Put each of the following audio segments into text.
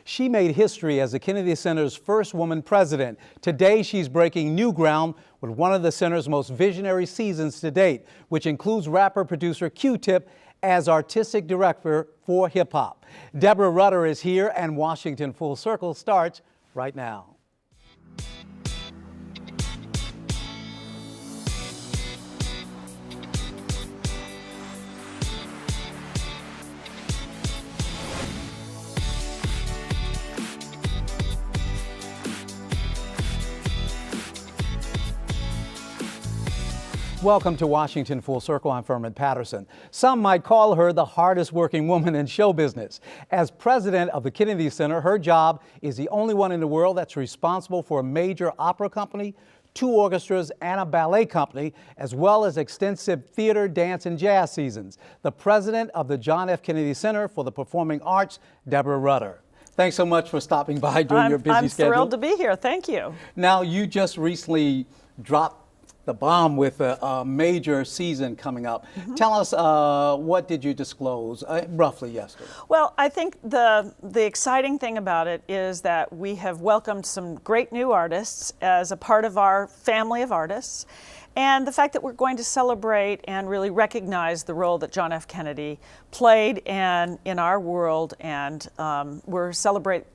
She made history as the Kennedy Center's first woman president. Today, she's breaking new ground with one of the center's most visionary seasons to date, which includes rapper-producer Q-Tip as artistic director for hip-hop. Deborah Rutter is here, and Washington Full Circle starts right now. Welcome to Washington Full Circle. I'm Furman Patterson. Some might call her the hardest working woman in show business. As president of the Kennedy Center, her job is the only one in the world that's responsible for a major opera company, 2 orchestras, and a ballet company, as well as extensive theater, dance, and jazz seasons. The president of the John F. Kennedy Center for the Performing Arts, Deborah Rutter. Thanks so much for stopping by during your busy schedule. I'm thrilled to be here. Thank you. Now, you just recently dropped the bomb with a major season coming up. Tell us, what did you disclose roughly yesterday? Well, I think the exciting thing about it is that we have welcomed some great new artists as a part of our family of artists, and the fact that we're going to celebrate and really recognize the role that John F. Kennedy played in our world, and we're celebrating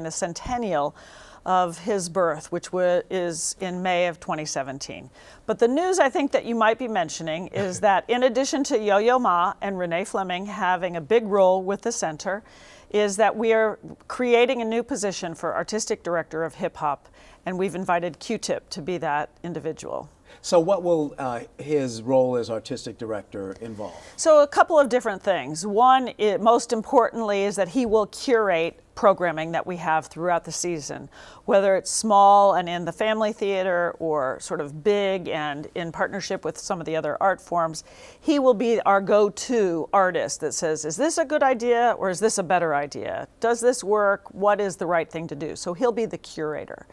the centennial of his birth, which is in May of 2017. But the news I think that you might be mentioning is that in addition to Yo-Yo Ma and Renee Fleming having a big role with the center, is that we are creating a new position for artistic director of hip hop, and we've invited Q-Tip to be that individual. So what will his role as artistic director involve? So a couple of different things. One, most importantly, is that he will curate programming that we have throughout the season, whether it's small and in the family theater or sort of big and in partnership with some of the other art forms. He will be our go-to artist that says, is this a good idea or is this a better idea? Does this work? What is the right thing to do? So he'll be the curator.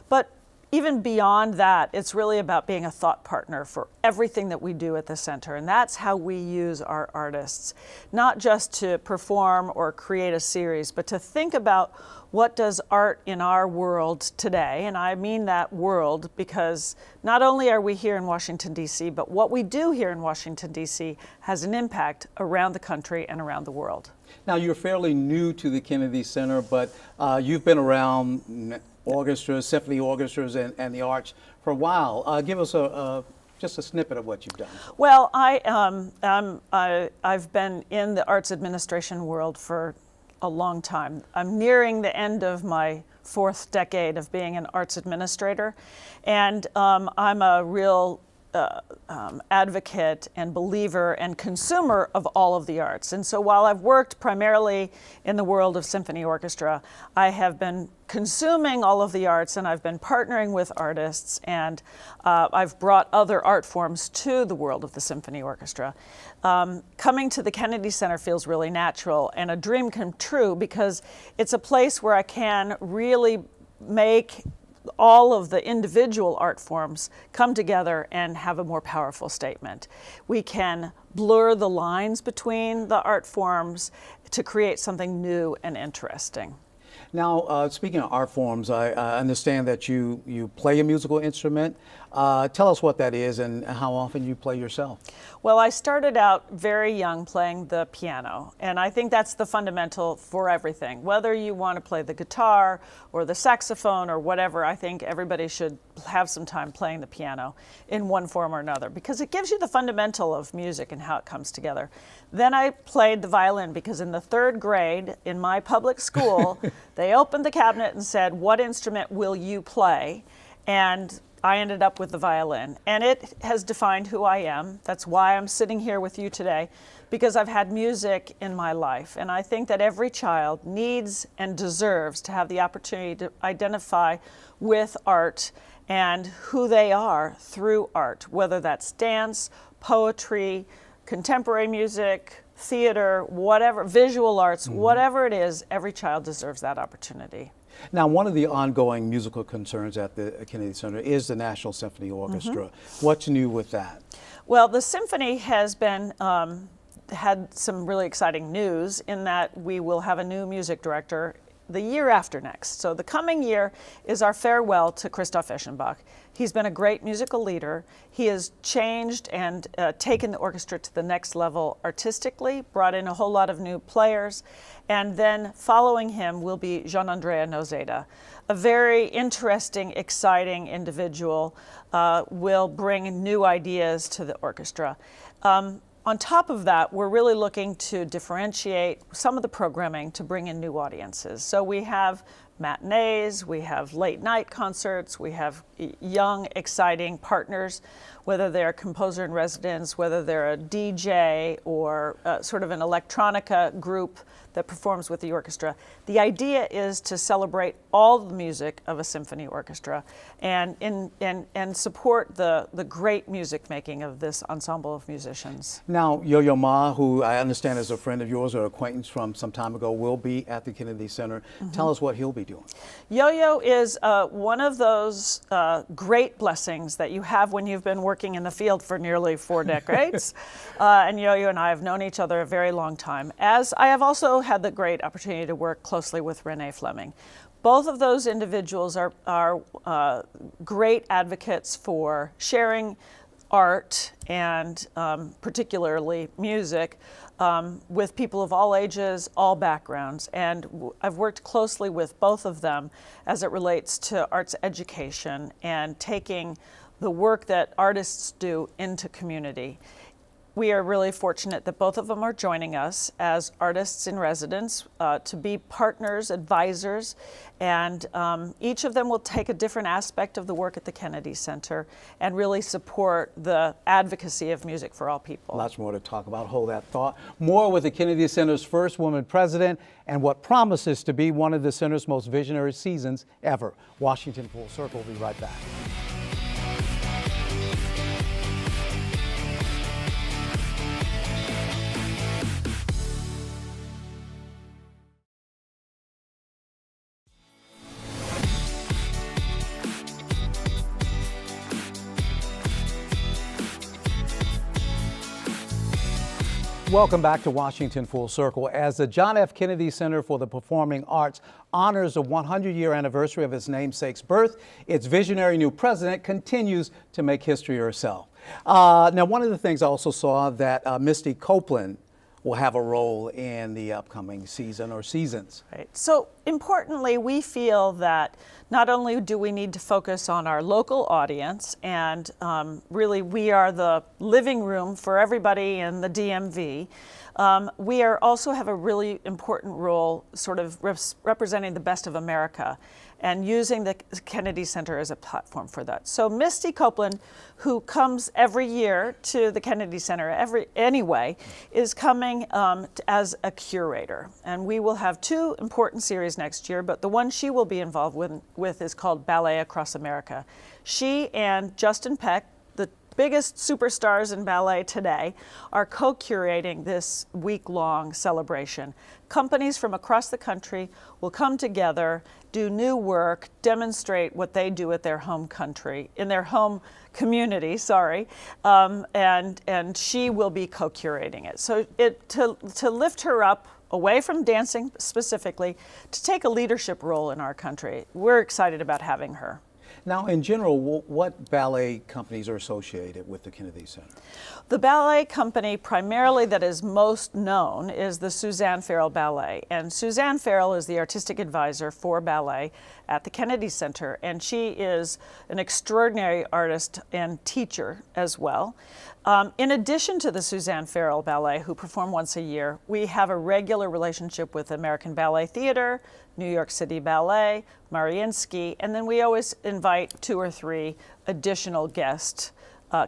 But even beyond that, it's really about being a thought partner for everything that we do at the center. And that's how we use our artists, not just to perform or create a series, but to think about what does art in our world today, and I mean that world because not only are we here in Washington, D.C., but what we do here in Washington, D.C. has an impact around the country and around the world. Now, you're fairly new to the Kennedy Center, but you've been around orchestras, symphony orchestras, and the arts for a while. Give us just a snippet of what you've done. Well, I've been in the arts administration world for a long time. I'm nearing the end of my 4th decade of being an arts administrator, and I'm a real advocate and believer and consumer of all of the arts. And so while I've worked primarily in the world of symphony orchestra, I have been consuming all of the arts, and I've been partnering with artists, and I've brought other art forms to the world of the symphony orchestra. Coming to the Kennedy Center feels really natural and a dream come true because it's a place where I can really make all of the individual art forms come together and have a more powerful statement. We can blur the lines between the art forms to create something new and interesting. Now, speaking of art forms, I understand that you play a musical instrument. Tell us what that is and how often you play yourself. Well, I started out very young playing the piano, and I think that's the fundamental for everything. Whether you want to play the guitar or the saxophone or whatever, I think everybody should have some time playing the piano in one form or another because it gives you the fundamental of music and how it comes together. Then I played the violin because in the 3rd grade in my public school, they opened the cabinet and said, "What instrument will you play?" And I ended up with the violin, and it has defined who I am. That's why I'm sitting here with you today, because I've had music in my life, and I think that every child needs and deserves to have the opportunity to identify with art and who they are through art, whether that's dance, poetry, contemporary music, theater, whatever, visual arts, whatever it is, every child deserves that opportunity. Now, one of the ongoing musical concerns at the Kennedy Center is the National Symphony Orchestra. What's new with that? Well, the symphony has been had some really exciting news in that we will have a new music director the year after next. So the coming year is our farewell to Christoph Eschenbach. He's been a great musical leader. He has changed and taken the orchestra to the next level artistically, brought in a whole lot of new players, and then following him will be Gian-Andrea Nozeda, a very interesting, exciting individual, will bring new ideas to the orchestra. On top of that, we're really looking to differentiate some of the programming to bring in new audiences. So we have matinees, we have late night concerts, we have young, exciting partners, whether they're a composer in residence, whether they're a DJ or sort of an electronica group that performs with the orchestra. The idea is to celebrate all the music of a symphony orchestra and support the great music making of this ensemble of musicians. Now, Yo-Yo Ma, who I understand is a friend of yours or acquaintance from some time ago, will be at the Kennedy Center. Tell us what he'll be doing. Yo-Yo is one of those great blessings that you have when you've been working in the field for nearly 4 decades. And Yo-Yo and I have known each other a very long time, as I have also had the great opportunity to work closely with Renee Fleming. Both of those individuals are great advocates for sharing art and particularly music with people of all ages, all backgrounds. And I've worked closely with both of them as it relates to arts education and taking the work that artists do into community. We are really fortunate that both of them are joining us as artists in residence to be partners, advisors, and each of them will take a different aspect of the work at the Kennedy Center and really support the advocacy of music for all people. Lots more to talk about. Hold that thought. More with the Kennedy Center's first woman president and what promises to be one of the center's most visionary seasons ever. Washington Full Circle will be right back. Welcome back to Washington Full Circle. As the John F. Kennedy Center for the Performing Arts honors the 100-year anniversary of its namesake's birth, its visionary new president continues to make history herself. Now, one of the things I also saw that Misty Copeland will have a role in the upcoming season or seasons. Right. So importantly, we feel that not only do we need to focus on our local audience, and really we are the living room for everybody in the DMV, we also have a really important role sort of representing the best of America and using the Kennedy Center as a platform for that. So Misty Copeland, who comes every year to the Kennedy Center anyway, is coming as a curator. And we will have 2 important series next year, but the one she will be involved with is called Ballet Across America. She and Justin Peck, the biggest superstars in ballet today, are co-curating this week-long celebration. Companies from across the country will come together, do new work, demonstrate what they do at their home country, in their home community, and she will be co-curating it. So to lift her up away from dancing specifically, to take a leadership role in our country. We're excited about having her. Now, in general, what ballet companies are associated with the Kennedy Center? The ballet company primarily that is most known is the Suzanne Farrell Ballet. And Suzanne Farrell is the artistic advisor for ballet at the Kennedy Center. And she is an extraordinary artist and teacher as well. In addition to the Suzanne Farrell Ballet, who perform once a year, we have a regular relationship with American Ballet Theater, New York City Ballet, Mariinsky, and then we always invite 2 or 3 additional guest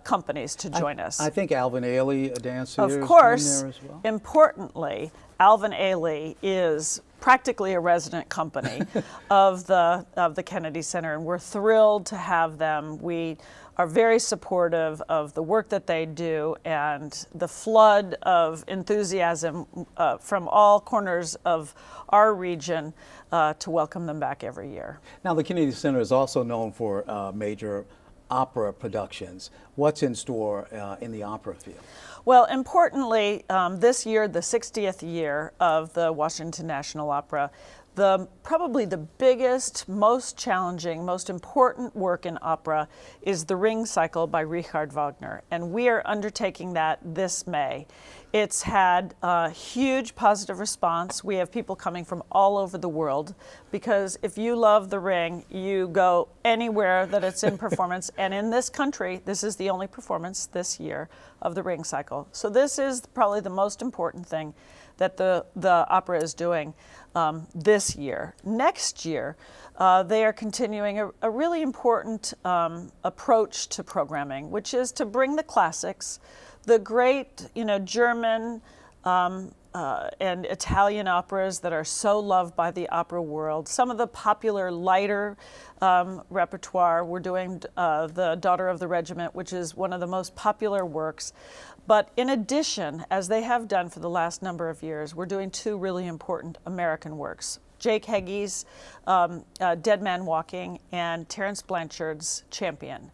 companies to join us. I think Alvin Ailey, a dancer, of course, is in there as well. Importantly, Alvin Ailey is practically a resident company of the Kennedy Center, and we're thrilled to have them. We are very supportive of the work that they do and the flood of enthusiasm from all corners of our region to welcome them back every year. Now, the Kennedy Center is also known for major opera productions. What's in store in the opera field? Well, importantly, this year, the 60th year of the Washington National Opera, Probably the biggest, most challenging, most important work in opera is The Ring Cycle by Richard Wagner, and we are undertaking that this May. It's had a huge positive response. We have people coming from all over the world because if you love The Ring, you go anywhere that it's in performance. And in this country, this is the only performance this year of The Ring Cycle. So this is probably the most important thing that the opera is doing this year. Next year, they are continuing a really important approach to programming, which is to bring the classics, the great, German and Italian operas that are so loved by the opera world. Some of the popular, lighter repertoire. We're doing The Daughter of the Regiment, which is one of the most popular works. But in addition, as they have done for the last number of years, we're doing two really important American works. Jake Heggie's Dead Man Walking and Terence Blanchard's Champion.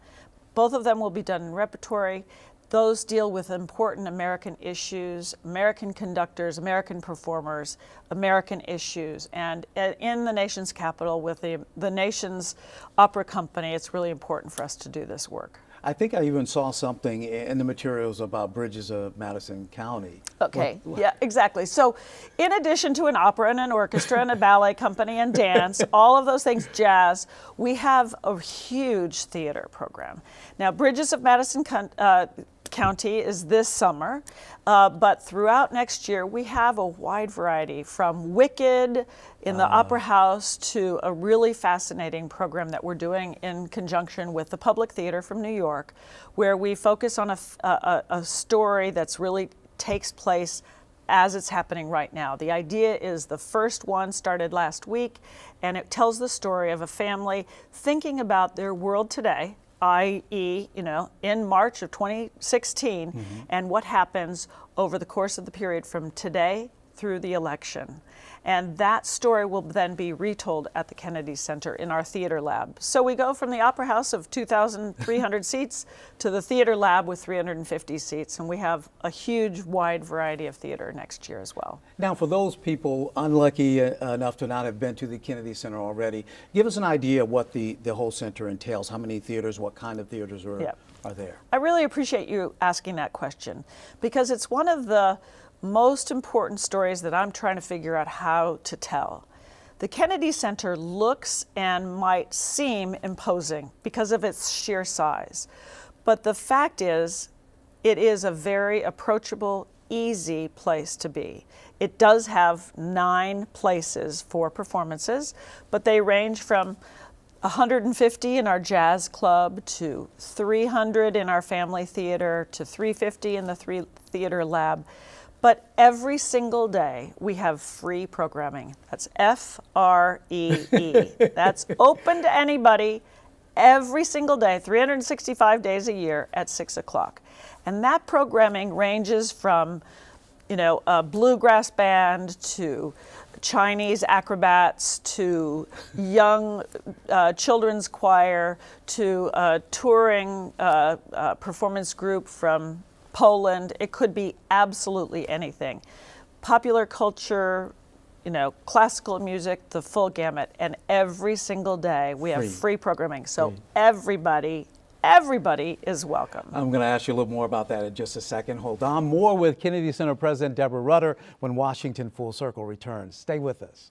Both of them will be done in repertory. Those deal with important American issues, American conductors, American performers, American issues. And in the nation's capital with the nation's opera company, it's really important for us to do this work. I think I even saw something in the materials about Bridges of Madison County. Okay, yeah, exactly. So in addition to an opera and an orchestra and a ballet company and dance, all of those things, jazz, we have a huge theater program. Now, Bridges of Madison County is this summer, but throughout next year we have a wide variety from Wicked in the Opera House to a really fascinating program that we're doing in conjunction with the Public Theater from New York, where we focus on a story that's really takes place as it's happening right now. The idea is the first one started last week, and it tells the story of a family thinking about their world today, i.e., in March of 2016, and what happens over the course of the period from today through the election. And that story will then be retold at the Kennedy Center in our theater lab. So we go from the Opera House of 2,300 seats to the theater lab with 350 seats, and we have a huge, wide variety of theater next year as well. Now, for those people unlucky enough to not have been to the Kennedy Center already, give us an idea of what the whole center entails. How many theaters, what kind of theaters are there? I really appreciate you asking that question because it's one of the most important stories that I'm trying to figure out how to tell. The Kennedy Center looks and might seem imposing because of its sheer size. But the fact is, it is a very approachable, easy place to be. It does have 9 places for performances, but they range from 150 in our jazz club to 300 in our family theater to 350 in the theater lab. But every single day we have free programming. That's F-R-E-E. That's open to anybody every single day, 365 days a year at 6 o'clock. And that programming ranges from, a bluegrass band to Chinese acrobats to young children's choir to a touring performance group from Poland. It could be absolutely anything. Popular culture, classical music, the full gamut. And every single day we have free programming. So everybody is welcome. I'm going to ask you a little more about that in just a second. Hold on. More with Kennedy Center President Deborah Rutter when Washington Full Circle returns. Stay with us.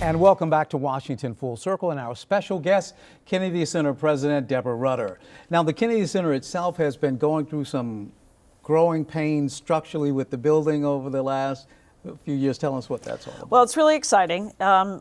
And welcome back to Washington Full Circle and our special guest, Kennedy Center President Deborah Rutter. Now, the Kennedy Center itself has been going through some growing pains structurally with the building over the last few years. Tell us what that's all about. Well, it's really exciting.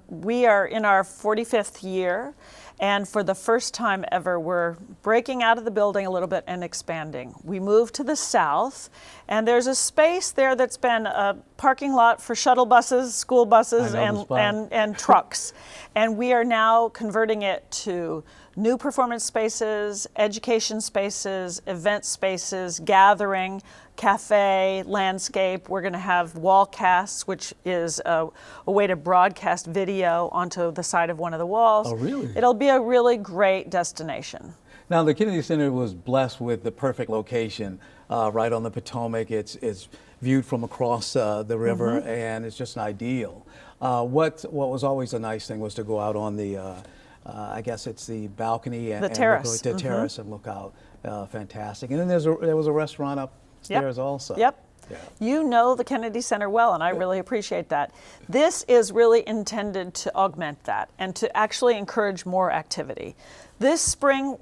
We are in our 45th year, and for the first time ever, we're breaking out of the building a little bit and expanding. We moved to the south, and there's a space there that's been a parking lot for shuttle buses, school buses, and trucks. And we are now converting it to new performance spaces, education spaces, event spaces, gathering, cafe, landscape. We're going to have wall casts, which is a way to broadcast video onto the side of one of the walls. Oh, really? It'll be a really great destination. Now, the Kennedy Center was blessed with the perfect location right on the Potomac. It's viewed from across the river, and it's just ideal. What was always a nice thing was to go out on the, I guess it's the balcony and The terrace. the terrace and look out. Fantastic. And then there was a restaurant upstairs also. Yep. Yeah. You know the Kennedy Center well, and I really appreciate that. This is really intended to augment that and to actually encourage more activity. This spring,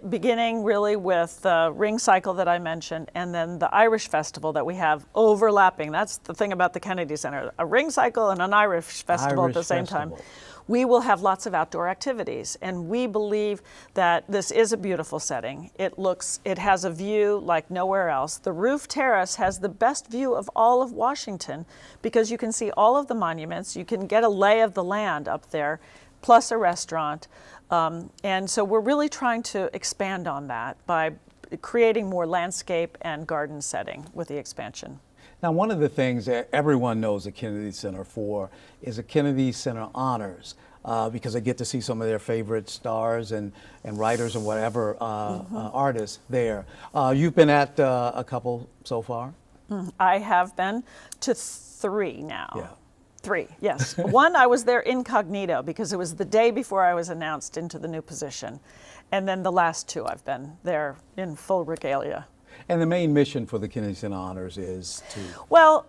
beginning really with the ring cycle that I mentioned, and then the Irish festival that we have overlapping. That's the thing about the Kennedy Center, a ring cycle and an Irish festival at the same time. We will have lots of outdoor activities, and we believe that this is a beautiful setting. It has a view like nowhere else. The roof terrace has the best view of all of Washington because you can see all of the monuments. You can get a lay of the land up there, plus a restaurant. And so we're really trying to expand on that by creating more landscape and garden setting with the expansion. Now, one of the things that everyone knows the Kennedy Center for is the Kennedy Center Honors, because they get to see some of their favorite stars and writers and whatever artists there. You've been at a couple so far? I have been to 3 now. Yeah. 3, yes. One, I was there incognito because it was the day before I was announced into the new position. And then the last 2, I've been there in full regalia. And the main mission for the Kennedy Center Honors is to? Well,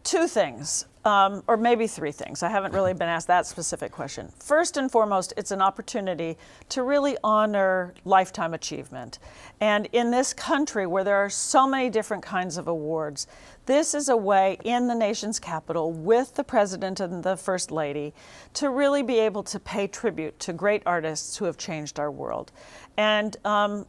2 things, or maybe 3 things. I haven't really been asked that specific question. First and foremost, it's an opportunity to really honor lifetime achievement. And in this country where there are so many different kinds of awards, this is a way in the nation's capital with the President and the First Lady to really be able to pay tribute to great artists who have changed our world. And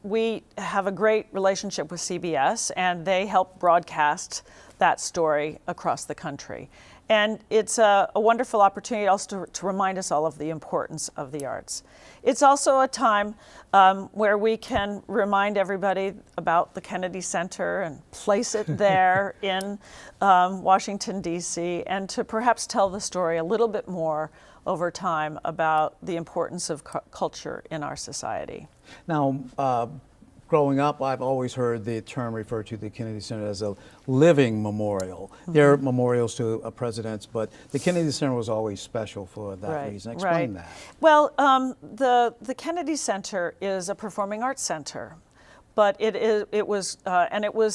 we have a great relationship with CBS, and they help broadcast that story across the country. And it's a wonderful opportunity also to remind us all of the importance of the arts. It's also a time where we can remind everybody about the Kennedy Center and place it there in Washington, D.C., and to perhaps tell the story a little bit more over time about the importance of culture in our society. Now, growing up, I've always heard the term referred to the Kennedy Center as a living memorial. There are memorials to presidents, but the Kennedy Center was always special for that reason. Explain that. Well, the Kennedy Center is a performing arts center, but it was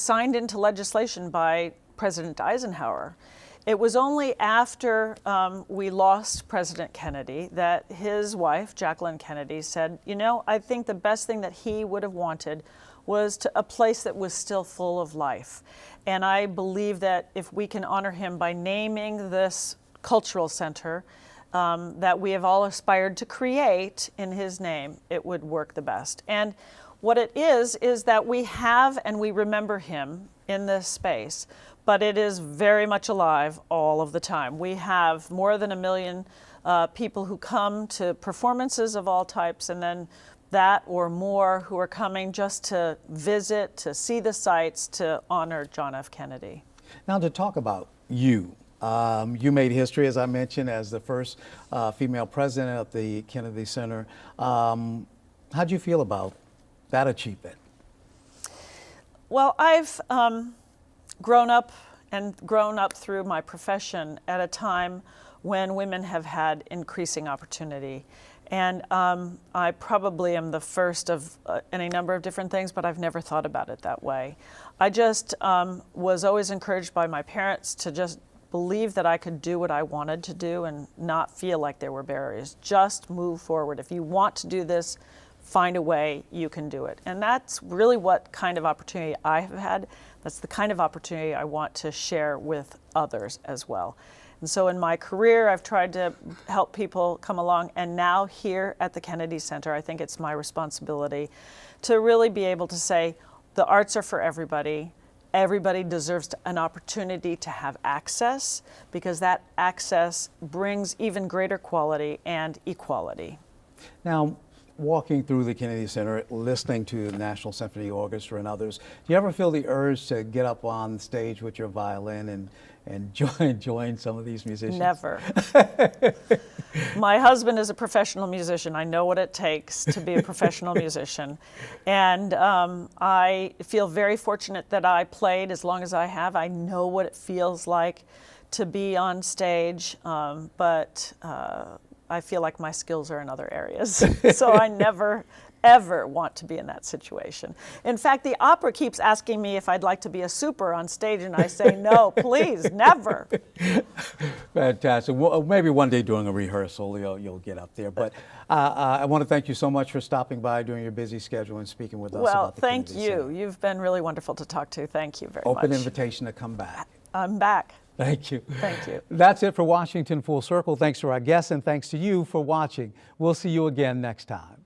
signed into legislation by President Eisenhower. It was only after we lost President Kennedy that his wife, Jacqueline Kennedy, said, you know, I think the best thing that he would have wanted was a place that was still full of life. And I believe that if we can honor him by naming this cultural center that we have all aspired to create in his name, it would work the best. And what it is that we have and we remember him in this space, but it is very much alive all of the time. We have more than 1 million people who come to performances of all types, and then that or more who are coming just to visit, to see the sights, to honor John F. Kennedy. Now, to talk about you. You made history, as I mentioned, as the first female president of the Kennedy Center. How'd you feel about that achievement? Well, I've grown up through my profession at a time when women have had increasing opportunity. And I probably am the first of any number of different things, but I've never thought about it that way. I just was always encouraged by my parents to just believe that I could do what I wanted to do and not feel like there were barriers. Just move forward. If you want to do this, find a way, you can do it. And that's really what kind of opportunity I have had. That's the kind of opportunity I want to share with others as well. And so in my career, I've tried to help people come along. And now here at the Kennedy Center, I think it's my responsibility to really be able to say, the arts are for everybody. Everybody deserves an opportunity to have access, because that access brings even greater quality and equality. Now, walking through the Kennedy Center, listening to the National Symphony Orchestra and others, do you ever feel the urge to get up on stage with your violin and join some of these musicians? Never. My husband is a professional musician. I know what it takes to be a professional musician. And I feel very fortunate that I played as long as I have. I know what it feels like to be on stage, but I feel like my skills are in other areas. So I never, ever want to be in that situation. In fact, the opera keeps asking me if I'd like to be a super on stage, and I say, no, please, never. Fantastic. Well, maybe one day during a rehearsal, you'll get up there. But I want to thank you so much for stopping by during your busy schedule and speaking with us about the thank Kennedy you. Center. You've been really wonderful to talk to. Thank you very much. Open invitation to come back. I'm back. Thank you. Thank you. That's it for Washington Full Circle. Thanks to our guests and thanks to you for watching. We'll see you again next time.